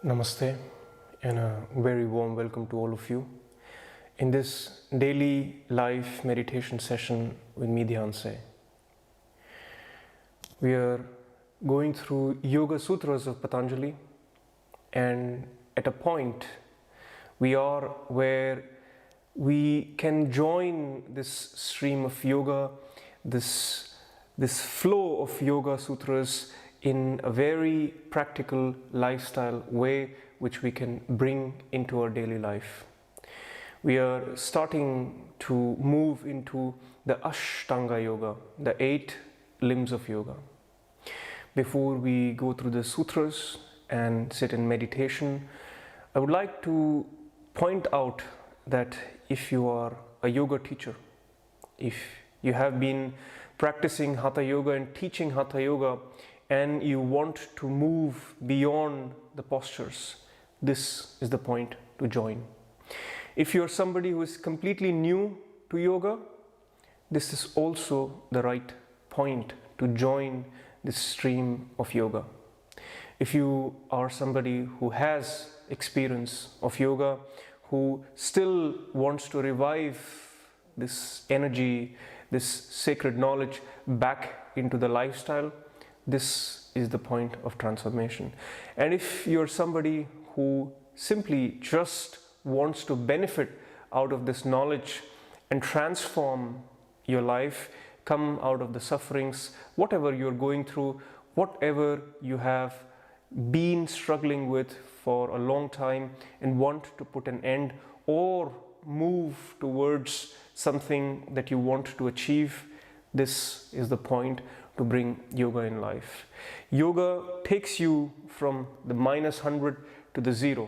Namaste and a very warm welcome to all of you in this daily live meditation session with me, Dhyanse. We are going through Yoga Sutras of Patanjali, and at a point we are where we can join this stream of yoga, this flow of Yoga Sutras in a very practical lifestyle way which we can bring into our daily life. We are starting to move into the Astanga yoga, the 8 limbs of yoga. Before we go through the sutras and sit in meditation, I would like to point out that if you are a yoga teacher, if you have been practicing Hatha Yoga and teaching Hatha Yoga, and you want to move beyond the postures, this is the point to join. If you're somebody who is completely new to yoga, this is also the right point to join this stream of yoga. If you are somebody who has experience of yoga, who still wants to revive this energy, this sacred knowledge back into the lifestyle, this is the point of transformation. And if you're somebody who simply just wants to benefit out of this knowledge and transform your life, come out of the sufferings, whatever you're going through, whatever you have been struggling with for a long time and want to put an end or move towards something that you want to achieve, this is the point to bring yoga in life. Yoga takes you from the -100 to the 0,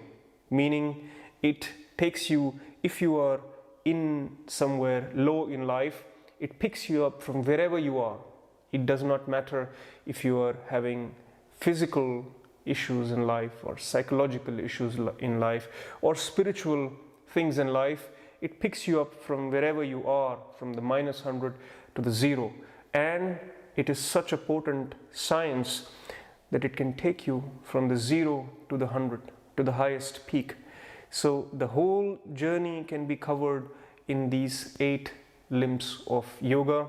meaning it takes you, if you are in somewhere low in life, it picks you up from wherever you are. It does not matter if you are having physical issues in life or psychological issues in life or spiritual things in life. It picks you up from wherever you are, from the -100 to the 0. And it is such a potent science that it can take you from the 0 to the 100, to the highest peak. So the whole journey can be covered in these 8 limbs of yoga,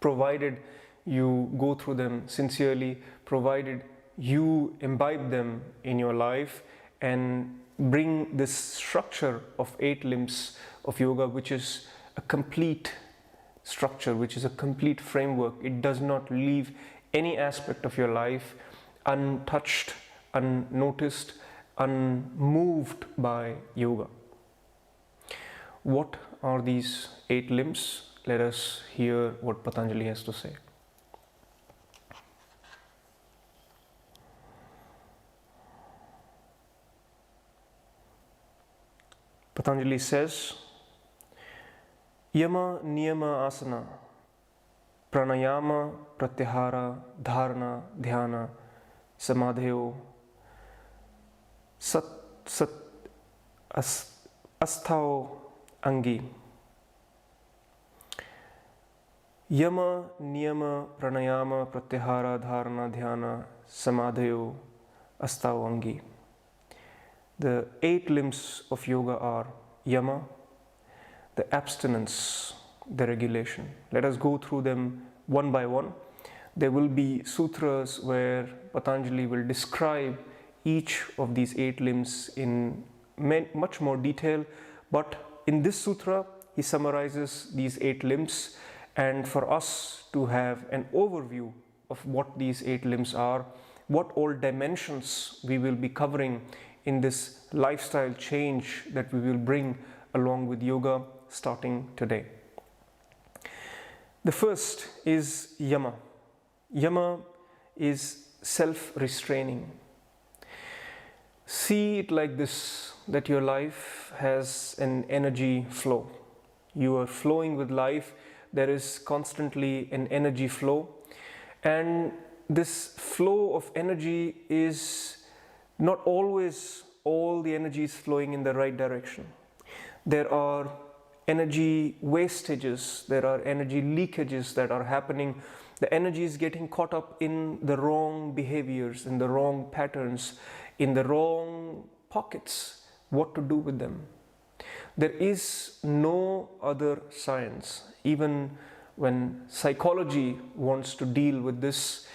provided you go through them sincerely, provided you imbibe them in your life and bring this structure of 8 limbs of yoga, which is a complete structure, which is a complete framework. It does not leave any aspect of your life untouched, unnoticed, unmoved by yoga. What are these 8 limbs? Let us hear what Patanjali has to say. Patanjali says, Yama, Niyama, Asana, Pranayama, Pratyahara, Dharana, Dhyana, Samadhi, Astanga, Angi. Yama, Niyama, Pranayama, Pratyahara, Dharana, Dhyana, Samadhi, Astanga, Angi. The 8 limbs of yoga are Yama, the abstinence, the regulation. Let us go through them one by one. There will be sutras where Patanjali will describe each of these 8 limbs in much more detail, but in this sutra he summarizes these 8 limbs, and for us to have an overview of what these 8 limbs are, what all dimensions we will be covering in this lifestyle change that we will bring along with yoga starting today. The first is Yama. Yama is self-restraining. See it like this, that your life has an energy flow. You are flowing with life. There is constantly an energy flow, and this flow of energy is not always all the energy is flowing in the right direction. There are energy wastages, there are energy leakages that are happening The energy is getting caught up in the wrong behaviors, in the wrong patterns, in the wrong pockets. What to do with them? There is no other science. Even when psychology wants to deal with this,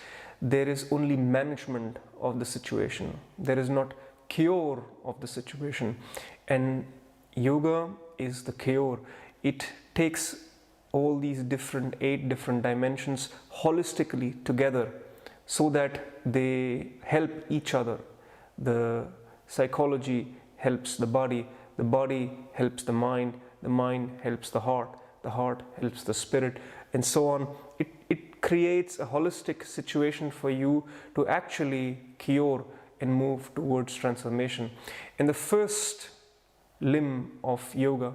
there is only management of the situation. There is not cure of the situation. And yoga is the cure. It takes all these 8 different dimensions holistically together so that they help each other. The psychology helps the body helps the mind helps the heart helps the spirit, and so on. It creates a holistic situation for you to actually cure and move towards transformation. And the first limb of yoga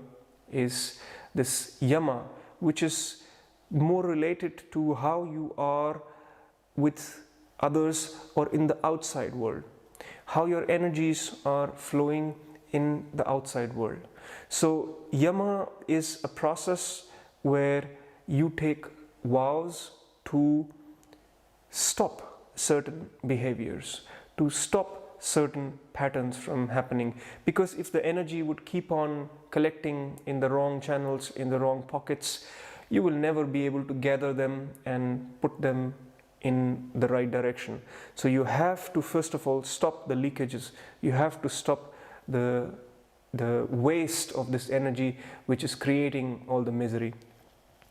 is this Yama, which is more related to how you are with others or in the outside world, how your energies are flowing in the outside world. So Yama is a process where you take vows to stop certain behaviors, to stop certain patterns from happening. Because if the energy would keep on collecting in the wrong channels, in the wrong pockets, you will never be able to gather them and put them in the right direction. So you have to first of all stop the leakages. You have to stop the waste of this energy which is creating all the misery.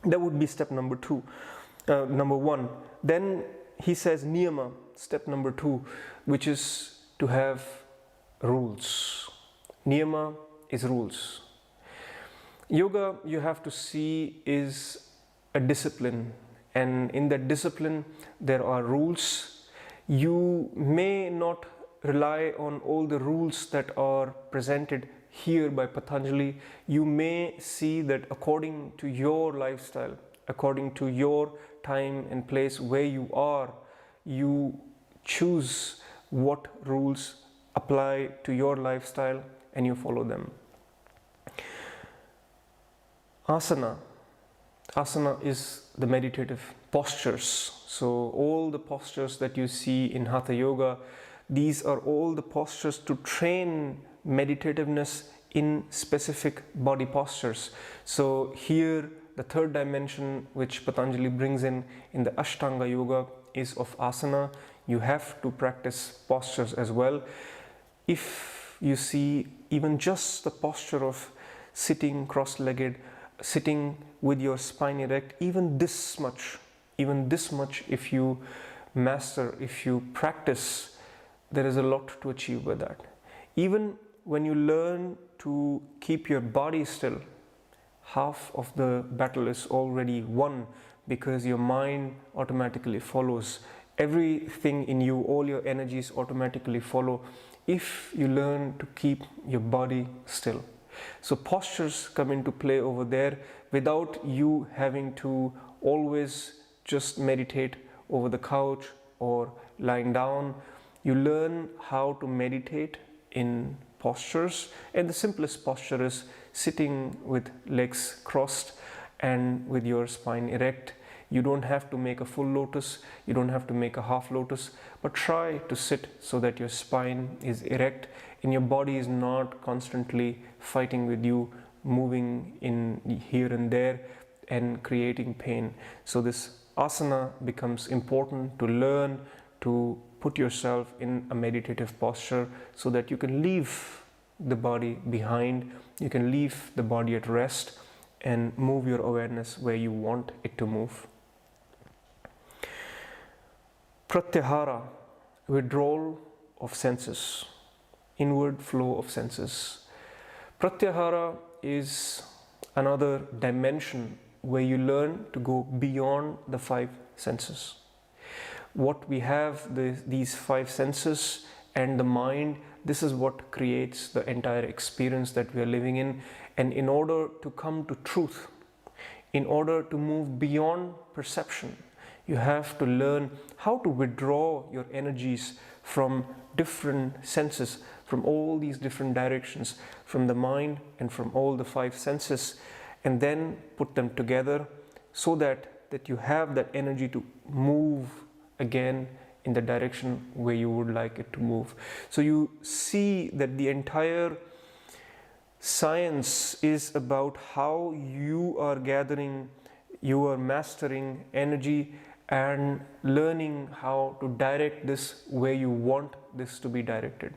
That would be step number 1. Then he says Niyama, step number 2, which is to have rules. Niyama is rules. Yoga, you have to see, is a discipline, and in that discipline there are rules. You may not rely on all the rules that are presented here by Patanjali. You may see that according to your lifestyle, according to your time and place where you are, you choose what rules apply to your lifestyle and you follow them. Asana is the meditative postures. So all the postures that you see in Hatha Yoga, these are all the postures to train meditativeness in specific body postures. So here the third dimension which Patanjali brings in the Ashtanga Yoga is of asana. You have to practice postures as well. If you see even just the posture of sitting cross-legged, sitting with your spine erect, even this much, if you master, if you practice, there is a lot to achieve with that. Even when you learn to keep your body still, half of the battle is already won, because your mind automatically follows. Everything in you, all your energies automatically follow if you learn to keep your body still. So postures come into play over there without you having to always just meditate over the couch or lying down. You learn how to meditate in postures, and the simplest posture is sitting with legs crossed and with your spine erect. You don't have to make a full lotus, you don't have to make a half lotus, but try to sit so that your spine is erect and your body is not constantly fighting with you, moving in here and there and creating pain. So this asana becomes important to learn to put yourself in a meditative posture so that you can leave the body behind, you can leave the body at rest and move your awareness where you want it to move. Pratyahara, withdrawal of senses, inward flow of senses. Pratyahara is another dimension where you learn to go beyond the 5 senses. What we have, these 5 senses and the mind, this is what creates the entire experience that we are living in. And in order to come to truth, in order to move beyond perception, you have to learn how to withdraw your energies from different senses, from all these different directions, from the mind and from all the 5 senses, and then put them together so that that you have that energy to move again in the direction where you would like it to move. So you see that the entire science is about how you are gathering, you are mastering energy and learning how to direct this where you want this to be directed.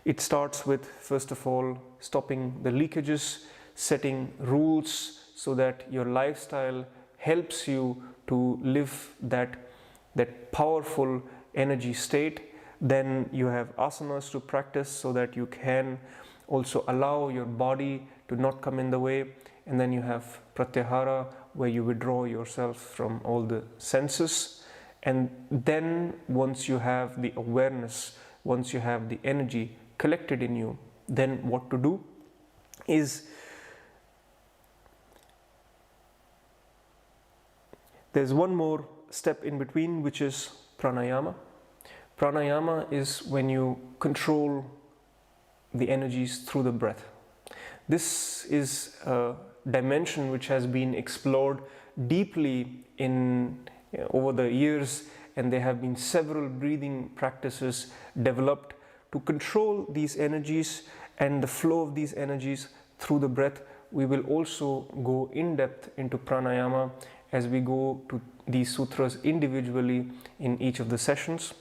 It starts with, first of all, stopping the leakages, setting rules so that your lifestyle helps you to live that powerful energy state. Then you have asanas to practice so that you can also allow your body to not come in the way. And then you have pratyahara, where you withdraw yourself from all the senses. And then once you have the awareness, once you have the energy collected in you, then what to do is, there's one more step in between, which is pranayama. Pranayama is when you control the energies through the breath. This is a dimension which has been explored deeply over the years, and there have been several breathing practices developed to control these energies and the flow of these energies through the breath. We will also go in depth into pranayama as we go to these sutras individually in each of the sessions.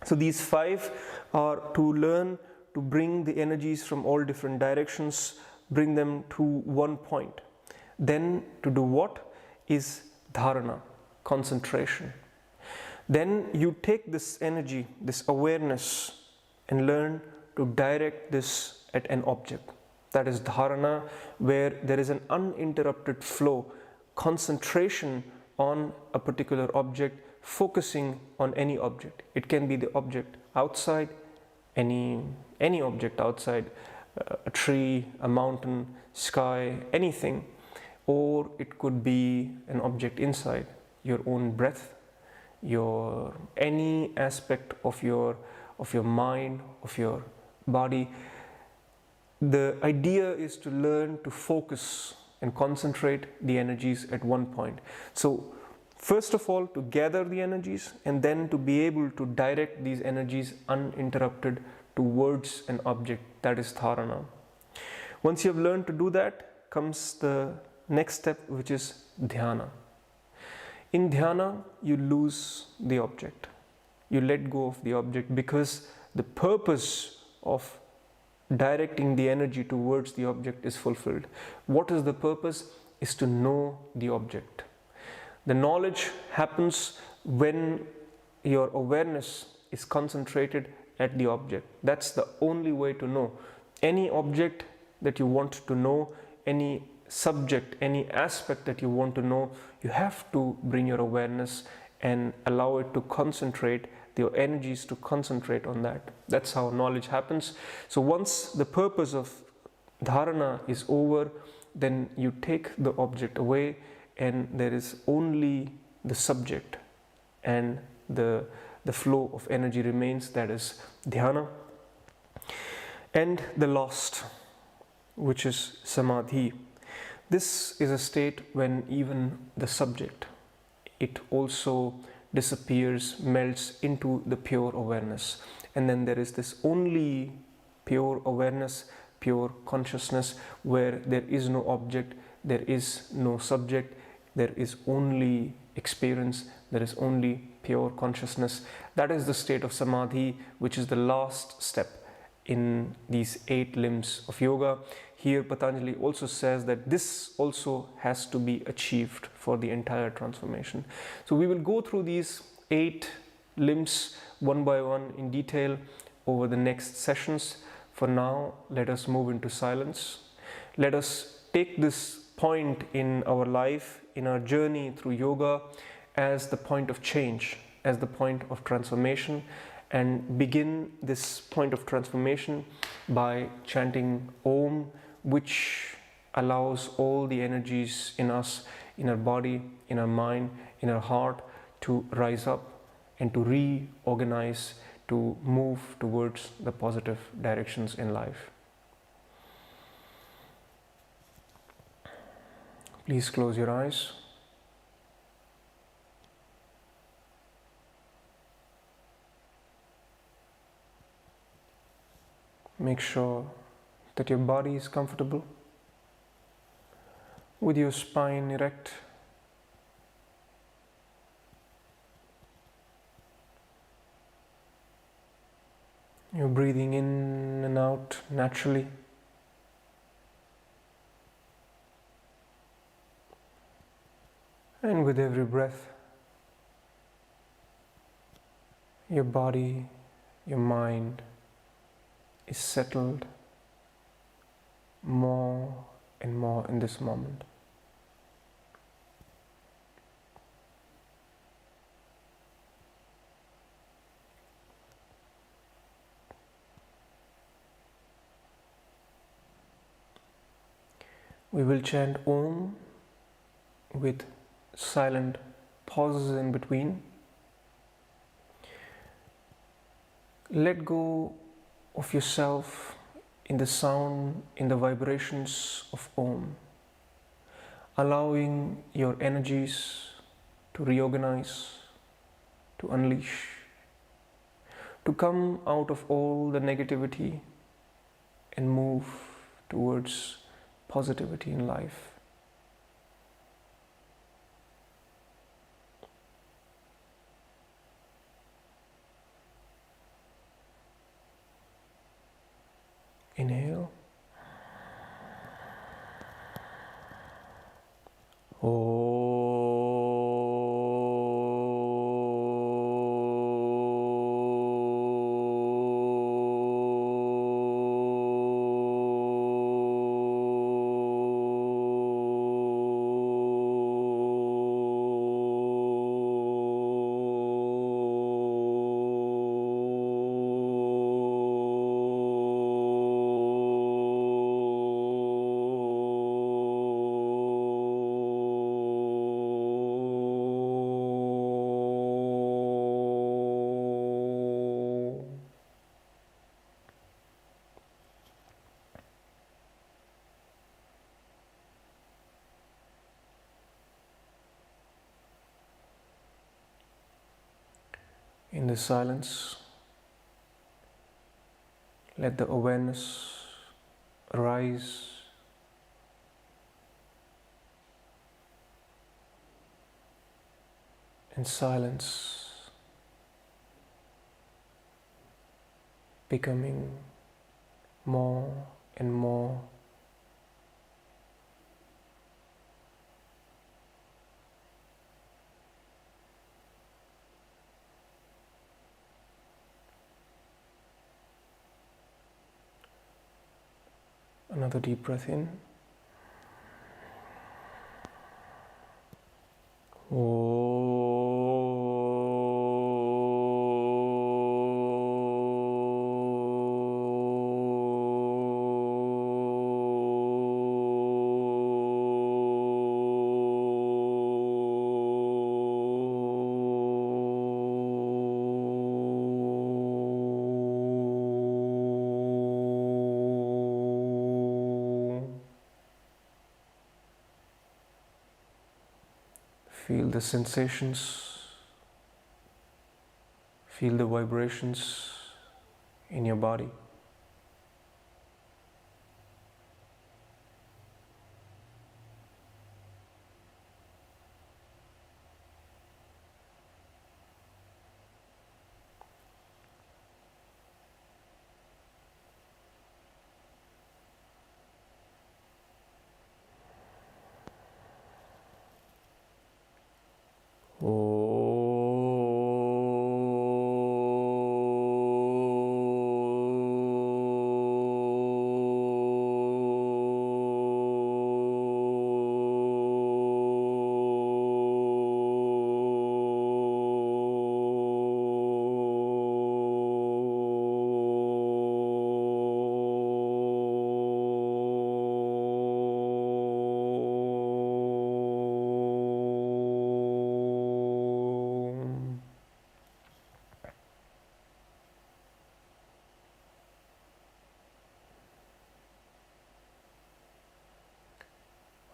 So these 5 are to learn to bring the energies from all different directions, bring them to one point. Then to do what is dharana, concentration. Then you take this energy, this awareness, and learn to direct this at an object. That is dharana, where there is an uninterrupted flow, concentration on a particular object, focusing on any object. It can be the object outside, any object outside, a tree, a mountain, sky, anything. Or it could be an object inside, your own breath, any aspect of your mind, of your body. The idea is to learn to focus and concentrate the energies at one point. So first of all, to gather the energies, and then to be able to direct these energies uninterrupted towards an object. That is dharana. Once you have learned to do that, comes the next step, which is dhyana. In dhyana, you lose the object. You let go of the object, because the purpose of directing the energy towards the object is fulfilled. What is the purpose? Is to know the object. The knowledge happens when your awareness is concentrated at the object. That's the only way to know. Any object that you want to know, any subject, any aspect that you want to know, you have to bring your awareness and allow it to concentrate, your energies to concentrate on that. That's how knowledge happens. So once the purpose of dharana is over, then you take the object away, and there is only the subject, and the flow of energy remains. That is dhyana. And the last, which is samadhi. This is a state when even the subject, it also disappears, melts into the pure awareness. And then there is this only pure awareness, pure consciousness, where there is no object, there is no subject, there is only experience, there is only pure consciousness. That is the state of samadhi, which is the last step in these 8 limbs of yoga. Here Patanjali also says that this also has to be achieved for the entire transformation. So we will go through these 8 limbs one by one in detail over the next sessions. For now, let us move into silence. Let us take this point in our life, in our journey through yoga, as the point of change, as the point of transformation, and begin this point of transformation by chanting Om, which allows all the energies in us, in our body, in our mind, in our heart, to rise up and to reorganize, to move towards the positive directions in life. Please close your eyes. Make sure that your body is comfortable with your spine erect. You're breathing in and out naturally. And with every breath, your body, your mind is settled more and more in this moment. We will chant Om with silent pauses in between. Let go of yourself in the sound, in the vibrations of Om, allowing your energies to reorganize, to unleash, to come out of all the negativity and move towards positivity in life. Inhale. In the silence, let the awareness arise in silence, becoming more and more Another deep breath in. Feel the sensations, feel the vibrations in your body.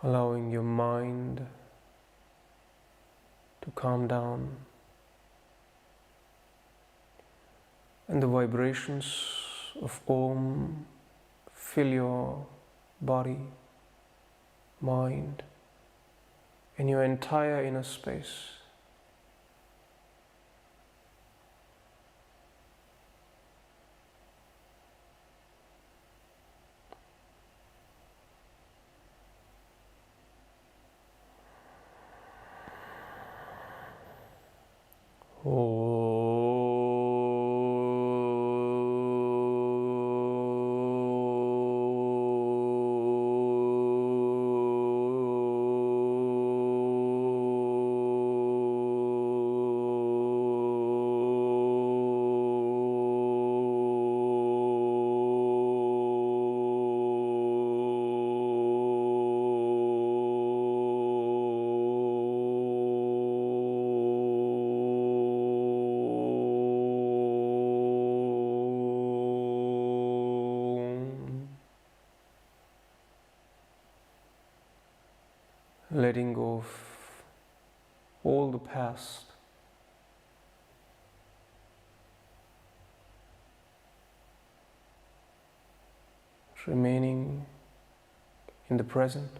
Allowing your mind to calm down and the vibrations of Om fill your body, mind, and your entire inner space. Letting go of all the past, remaining in the present,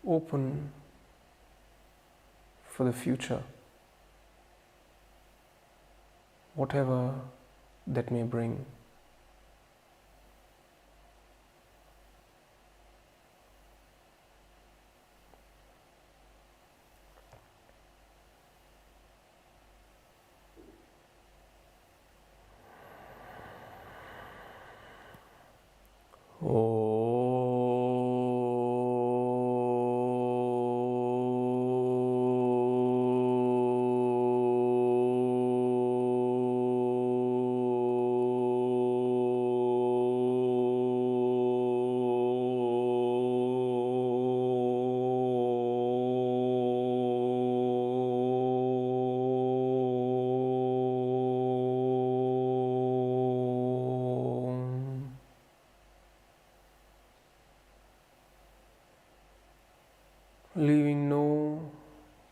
open for the future, whatever that may bring. Leaving no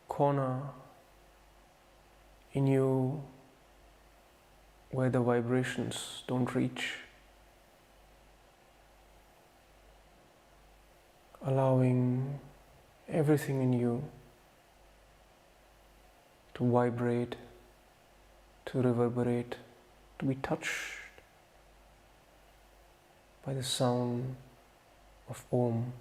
corner in you where the vibrations don't reach. Allowing everything in you to vibrate, to reverberate, to be touched by the sound of Om.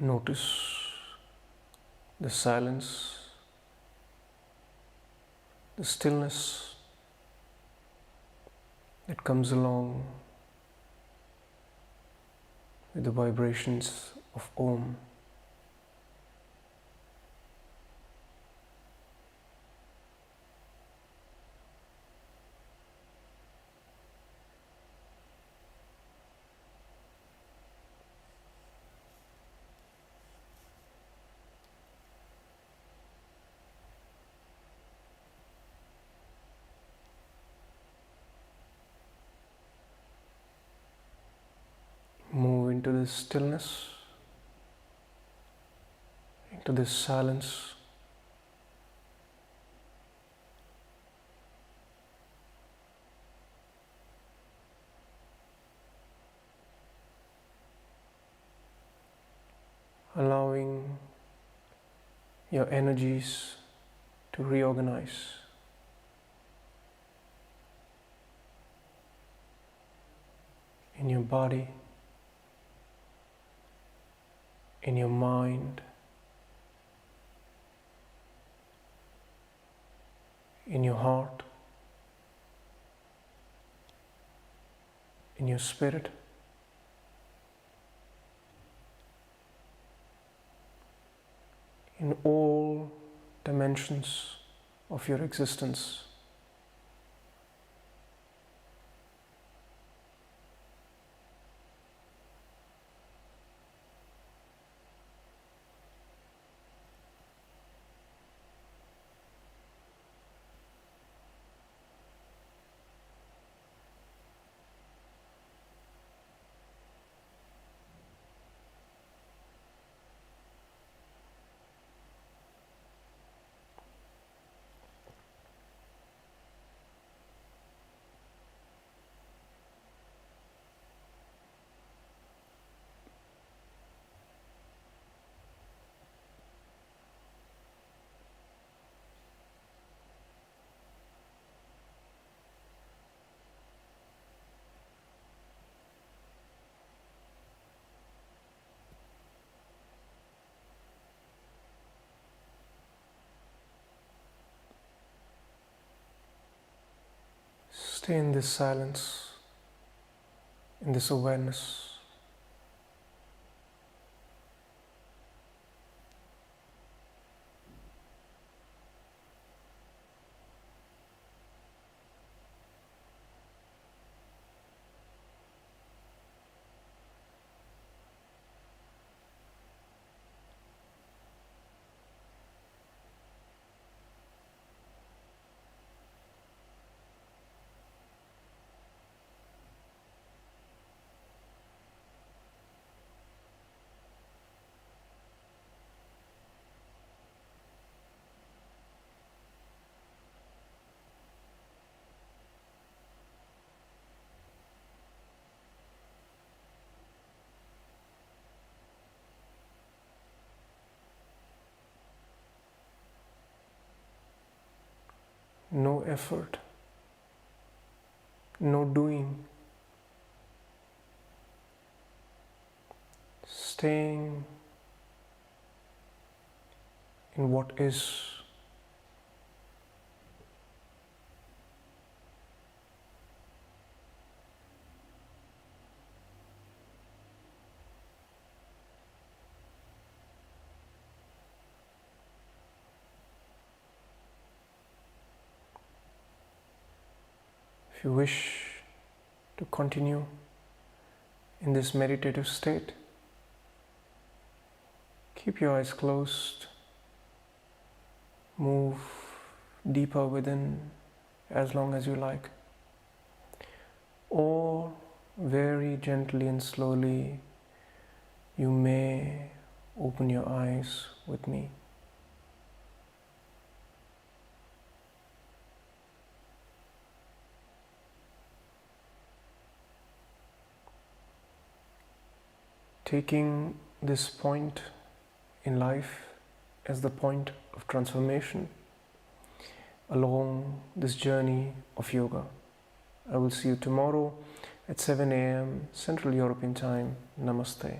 Notice the silence, the stillness that comes along with the vibrations of Om. Move into this stillness, into this silence. Allowing your energies to reorganize. in your body, in your mind, in your heart, in your spirit. In all dimensions of your existence. Stay in this silence, in this awareness. No effort, no doing, staying in what is. If you wish to continue in this meditative state, keep your eyes closed, move deeper within as long as you like, or very gently and slowly you may open your eyes with me. Taking this point in life as the point of transformation along this journey of yoga. I will see you tomorrow at 7 a.m. Central European Time. Namaste.